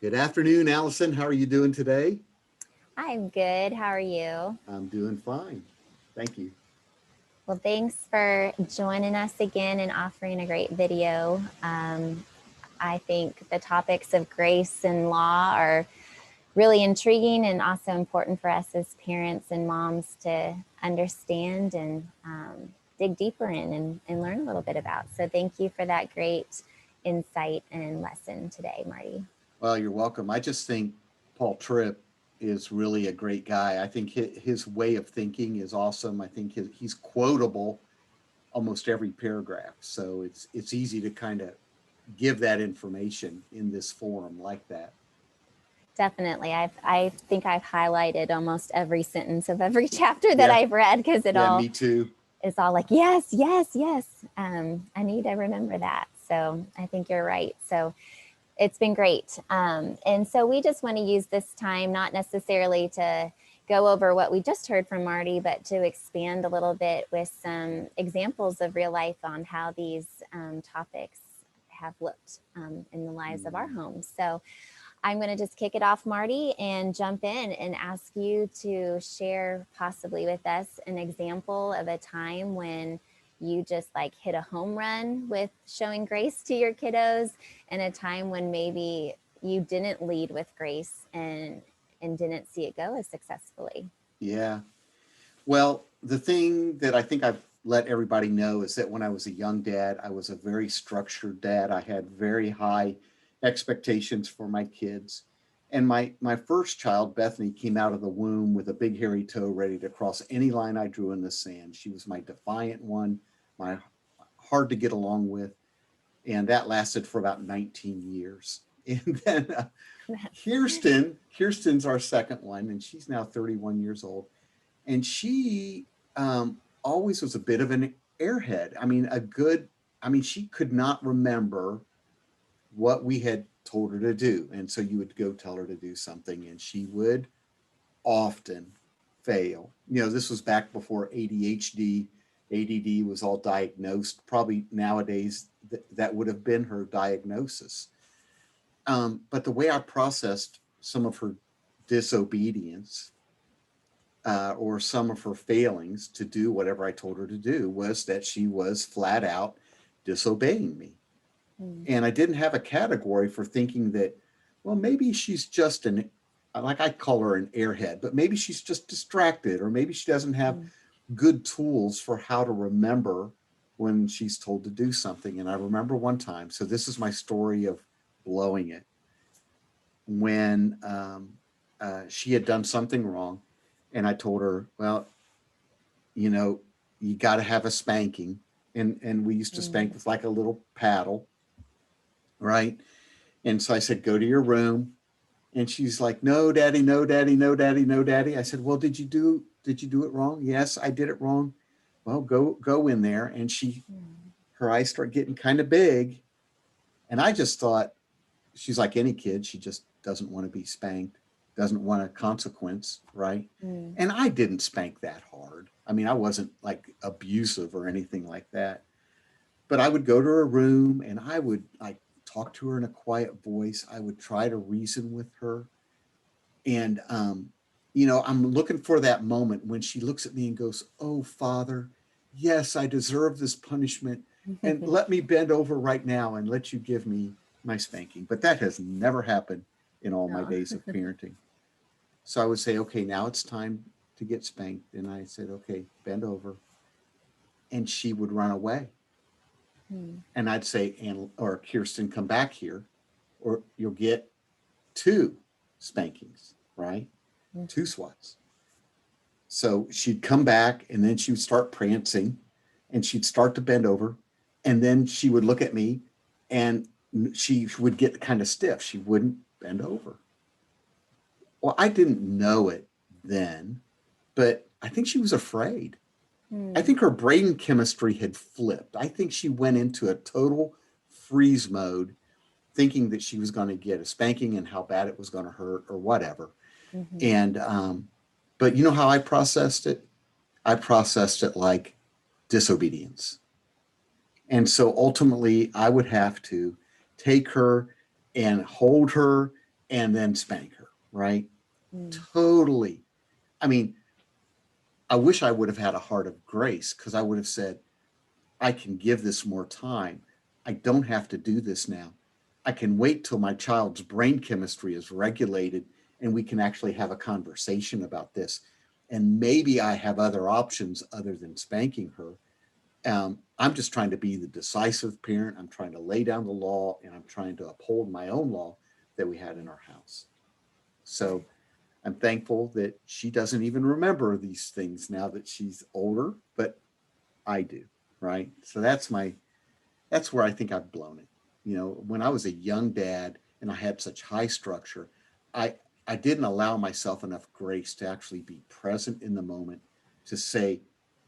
Good afternoon, Allison. How are you doing today? I'm good. How are you? I'm doing fine. Thank you. Well, thanks for joining us again and offering a great video. I think the topics of grace and law are really intriguing and also important for us as parents and moms to understand and dig deeper in and learn a little bit about. So, thank you for that great insight and lesson today, Marty. Well, you're welcome. I just think Paul Tripp is really a great guy. I think his way of thinking is awesome. I think he's quotable almost every paragraph. So it's easy to kind of give that information in this forum like that. Definitely. I think I've highlighted almost every sentence of every chapter that Yeah. I've read because it Yeah, all me too. is all like, yes, yes, yes. I need to remember that. So I think you're right. So it's been great. And so we just want to use this time, not necessarily to go over what we just heard from Marty, but to expand a little bit with some examples of real life on how these topics have looked in the lives of our Mm. homes. So I'm going to just kick it off, Marty, and jump in and ask you to share possibly with us an example of a time when you just like hit a home run with showing grace to your kiddos, and a time when maybe you didn't lead with grace and didn't see it go as successfully. Yeah. Well, the thing that I think I've let everybody know is that when I was a young dad, I was a very structured dad. I had very high expectations for my kids. And my first child, Bethany, came out of the womb with a big hairy toe ready to cross any line I drew in the sand. She was my defiant one, my hard to get along with. And that lasted for about 19 years. And then Kirsten's our second one, and she's now 31 years old, and she always was a bit of an airhead. I mean, she could not remember what we had told her to do. And so you would go tell her to do something, and she would often fail. You know, this was back before ADHD, ADD was all diagnosed. Probably nowadays that would have been her diagnosis. But the way I processed some of her disobedience or some of her failings to do whatever I told her to do was that she was flat out disobeying me. Mm, And I didn't have a category for thinking that, well, maybe she's just like I call her an airhead, but maybe she's just distracted, or maybe she doesn't have mm, good tools for how to remember when she's told to do something. And I remember one time, so this is my story of blowing it, when she had done something wrong. And I told her, well, you know, you got to have a spanking. And we used to mm, spank with like a little paddle, right? And so I said, go to your room. And she's like, no, daddy, no, daddy, no, daddy, no, daddy. I said, well, did you do it wrong? Yes, I did it wrong. Well, go in there. And mm, her eyes start getting kind of big. And I just thought, she's like any kid. She just doesn't want to be spanked, doesn't want a consequence, right? mm, And I didn't spank that hard. I mean, I wasn't like abusive or anything like that. But I would go to her room and I would like talk to her in a quiet voice. I would try to reason with her. And, I'm looking for that moment when she looks at me and goes, oh, Father, yes, I deserve this punishment. And mm. let me bend over right now and let you give me my spanking. But that has never happened in all my days of Oh. parenting. So I would say, okay, now it's time to get spanked. And I said, okay, bend over. And she would run away. Mm, And I'd say, or Kirsten, come back here, or you'll get two spankings, right? Two mhm, swats. So she'd come back and then she would start prancing and she'd start to bend over. And then she would look at me and she would get kind of stiff. She wouldn't bend over. Well, I didn't know it then, but I think she was afraid. I mm, think her brain chemistry had flipped. I think she went into a total freeze mode, thinking that she was going to get a spanking and how bad it was going to hurt or whatever. mhm, And, but you know how I processed it? I processed it like disobedience. And so ultimately, I would have to take her and hold her and then spank her, right? Mm. Totally. I mean, I wish I would have had a heart of grace, because I would have said, I can give this more time. I don't have to do this now. I can wait till my child's brain chemistry is regulated and we can actually have a conversation about this. And maybe I have other options other than spanking her. I'm just trying to be the decisive parent. I'm trying to lay down the law, and I'm trying to uphold my own law that we had in our house. So I'm thankful that she doesn't even remember these things now that she's older, but I do, right? So that's where I think I've blown it. You know, when I was a young dad and I had such high structure, I I didn't allow myself enough grace to actually be present in the moment, to say,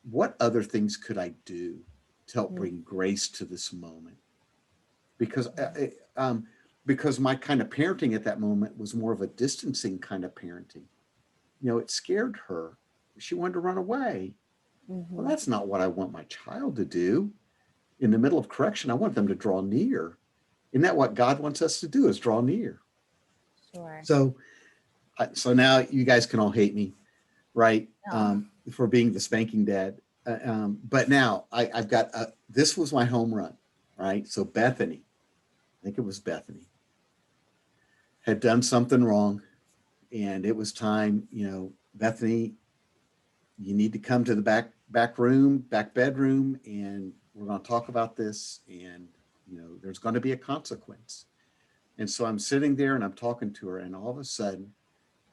what other things could I do to help Mm. bring grace to this moment? Because Yeah. because my kind of parenting at that moment was more of a distancing kind of parenting. You know, it scared her. She wanted to run away. Well, Mm-hmm. that's not what I want my child to do. In the middle of correction, I want them to draw near. Isn't that what God wants us to do, is draw near? Sure. So, so now you guys can all hate me, right? No. For being the spanking dad. But now I've got, this was my home run, right? So Bethany, I think it was Bethany, had done something wrong, and it was time, Bethany, you need to come to the back bedroom, and we're going to talk about this, and there's going to be a consequence. And so I'm sitting there and I'm talking to her, and all of a sudden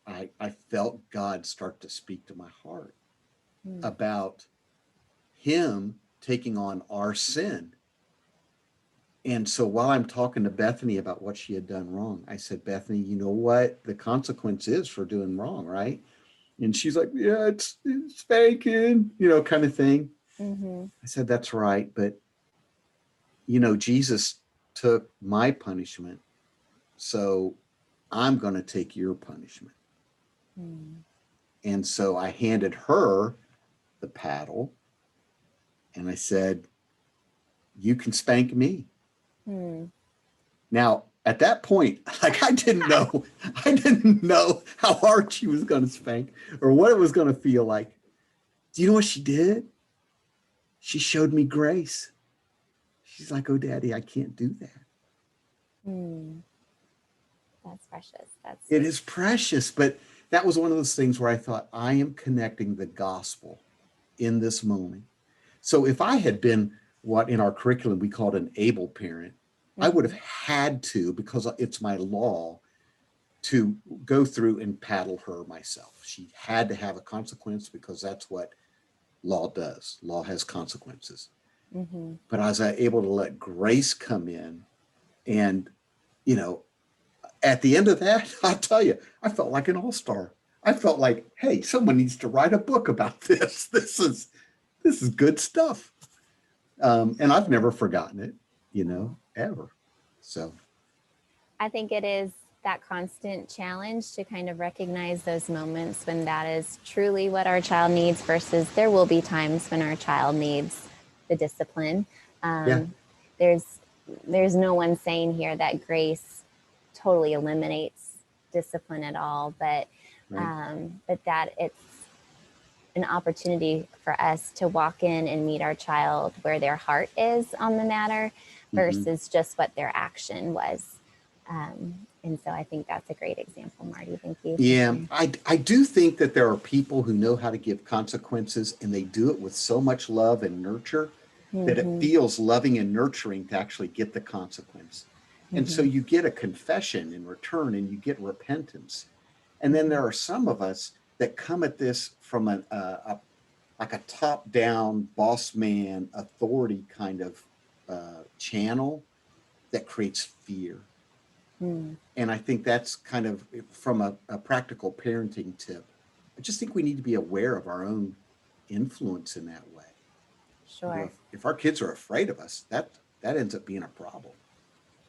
I felt God start to speak to my heart Mm. about him taking on our sin. And so while I'm talking to Bethany about what she had done wrong, I said, Bethany, you know what the consequence is for doing wrong, right? And she's like, yeah, it's spanking, kind of thing. Mm-hmm. I said, that's right. But, Jesus took my punishment. So I'm going to take your punishment. Mm. And so I handed her the paddle and I said, you can spank me. Mm. Now, at that point, like I didn't know how hard she was going to spank or what it was going to feel like. Do you know what she did? She showed me grace. She's like, oh, Daddy, I can't do that. Mm. That's precious. That's It sweet. is precious. But that was one of those things where I thought, I am connecting the gospel in this moment. So if I had been what in our curriculum we called an able parent, I would Mm-hmm. have had to, because it's my law, to go through and paddle her myself. She had to have a consequence, because that's what law does. Law has consequences. Mm-hmm. But I was able to let grace come in. And, you know, at the end of that, I'll tell you, I felt like an all-star. I felt like, hey, someone needs to write a book about this. This is good stuff. And I've never forgotten it, Oh. ever. So, I think it is that constant challenge to kind of recognize those moments when that is truly what our child needs versus there will be times when our child needs the discipline. yeah, There's no one saying here that grace totally eliminates discipline at all, right. but that it's an opportunity for us to walk in and meet our child where their heart is on the matter Mm-hmm. versus just what their action was. And so I think that's a great example, Marty. Thank you for Yeah, sharing. I do think that there are people who know how to give consequences, and they do it with so much love and nurture that it Mm-hmm. feels loving and nurturing to actually get the consequence. And so Mm-hmm. you get a confession in return, and you get repentance. And then Mm-hmm. there are some of us that come at this from like a top down boss man authority kind of channel that creates fear. Mm. And I think that's kind of from a practical parenting tip. I just think we need to be aware of our own influence in that way. Sure. If our kids are afraid of us, that ends up being a problem.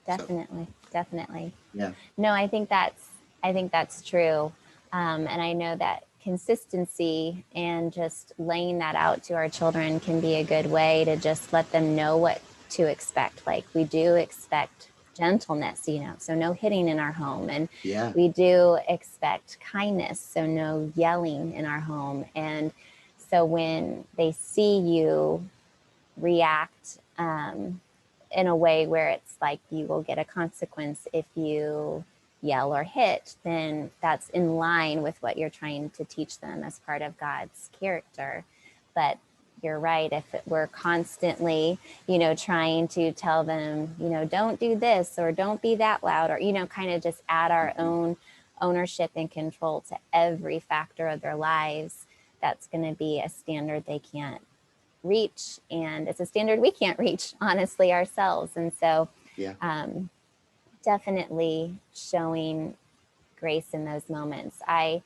So Definitely. Definitely. yeah. No, I think that's true. And I know that consistency and just laying that out to our children can be a good way to just let them know what to expect. Like we do expect gentleness, so no hitting in our home. And Yeah. we do expect kindness, so no yelling in our home. And so when they see you react in a way where it's like you will get a consequence if you yell or hit, then that's in line with what you're trying to teach them as part of God's character. But you're right, if we're constantly, trying to tell them, don't do this or don't be that loud, or, kind of just add our own ownership and control to every factor of their lives, that's going to be a standard they can't reach. And it's a standard we can't reach, honestly, ourselves. And so Yeah. Definitely showing grace in those moments. I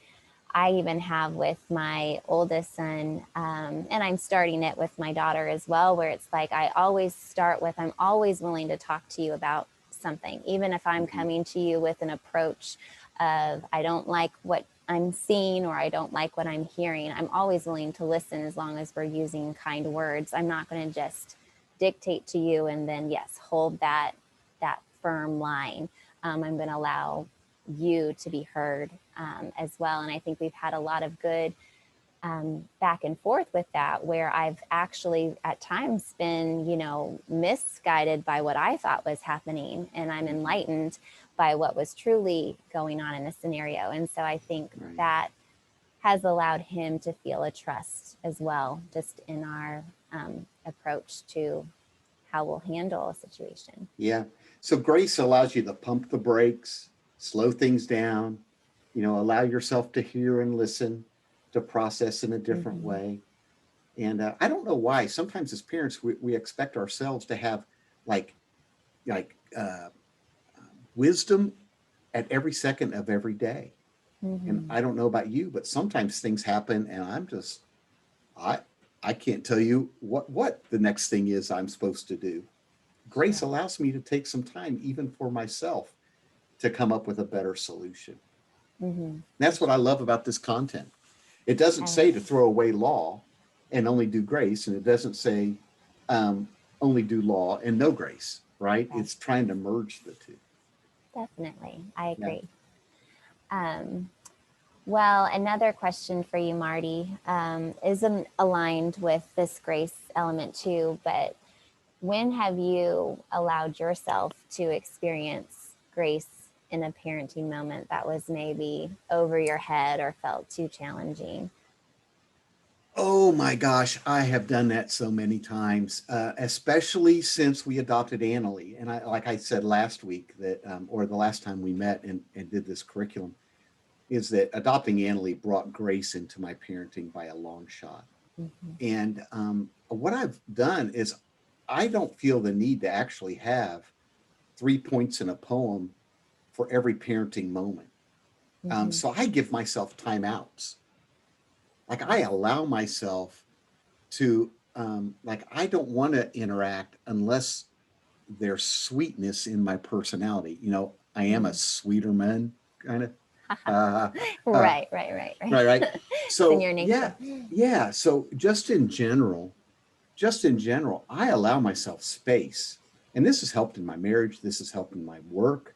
even have with my oldest son, and I'm starting it with my daughter as well, where it's like I always start with, I'm always willing to talk to you about something, even if I'm coming to you with an approach of I don't like what I'm seeing or I don't like what I'm hearing. I'm always willing to listen as long as we're using kind words. I'm not going to just dictate to you and then, yes, hold that firm line. I'm going to allow you to be heard as well. And I think we've had a lot of good back and forth with that, where I've actually at times been, misguided by what I thought was happening, and I'm enlightened by what was truly going on in the scenario. And so I think that has allowed him to feel a trust as well, just in our approach to how we'll handle a situation. Yeah. So grace allows you to pump the brakes, slow things down, allow yourself to hear and listen, to process in a different way. And I don't know why. Sometimes as parents, we expect ourselves to have like wisdom at every second of every day. And I don't know about you, but sometimes things happen, and I can't tell you what the next thing is I'm supposed to do. Grace allows me to take some time, even for myself, to come up with a better solution. That's what I love about this content. It doesn't say to throw away law and only do grace, and it doesn't say only do law and no grace, right? It's trying to merge the two. Definitely. I Yeah. agree. Well, another question for you, Marty, isn't aligned with this grace element too, but when have you allowed yourself to experience grace in a parenting moment that was maybe over your head or felt too challenging? Oh my gosh, I have done that so many times, especially since we adopted Annalie. And like I said last week, that or the last time we met and did this curriculum, is that adopting Annalie brought grace into my parenting by a long shot. And what I've done is I don't feel the need to actually have 3 points in a poem for every parenting moment. So I give myself timeouts. Like I allow myself to, like, I don't want to interact unless there's sweetness in my personality. I am a sweeter man kind of. Uh, uh, Right. right, right. It's in So your nature. yeah. So just in general, I allow myself space, and this has helped in my marriage. This has helped in my work.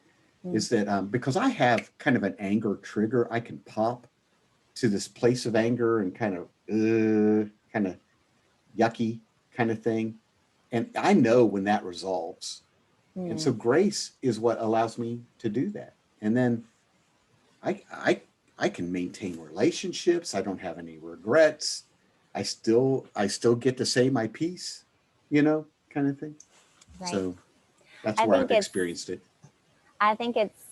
Is that because I have kind of an anger trigger, I can pop to this place of anger and kind of yucky kind of thing, and I know when that resolves. And so grace is what allows me to do that. And then I I I can maintain relationships. I don't have any regrets. I still get to say my piece, kind of thing. Right. So that's I where think I've it's experienced it. I think it's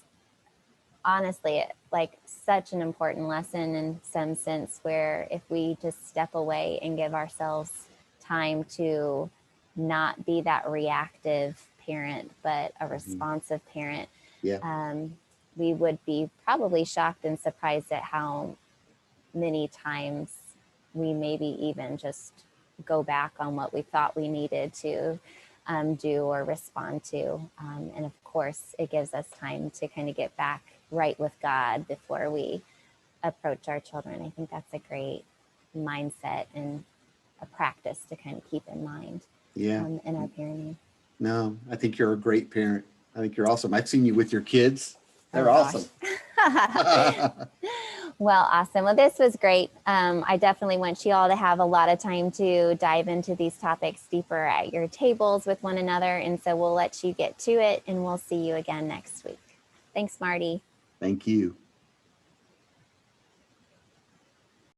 honestly like such an important lesson in some sense, where if we just step away and give ourselves time to not be that reactive parent but a responsive parent, Yeah. we would be probably shocked and surprised at how many times we maybe even just go back on what we thought we needed to do or respond to. And of course, it gives us time to kind of get back right with God before we approach our children. I think that's a great mindset and a practice to kind of keep in mind Yeah. in our parenting. No, I think you're a great parent. I think you're awesome. I've seen you with your kids. They're Oh, gosh. awesome. Well, awesome. Well, this was great. I definitely want you all to have a lot of time to dive into these topics deeper at your tables with one another. And so we'll let you get to it, and we'll see you again next week. Thanks, Marty. Thank you.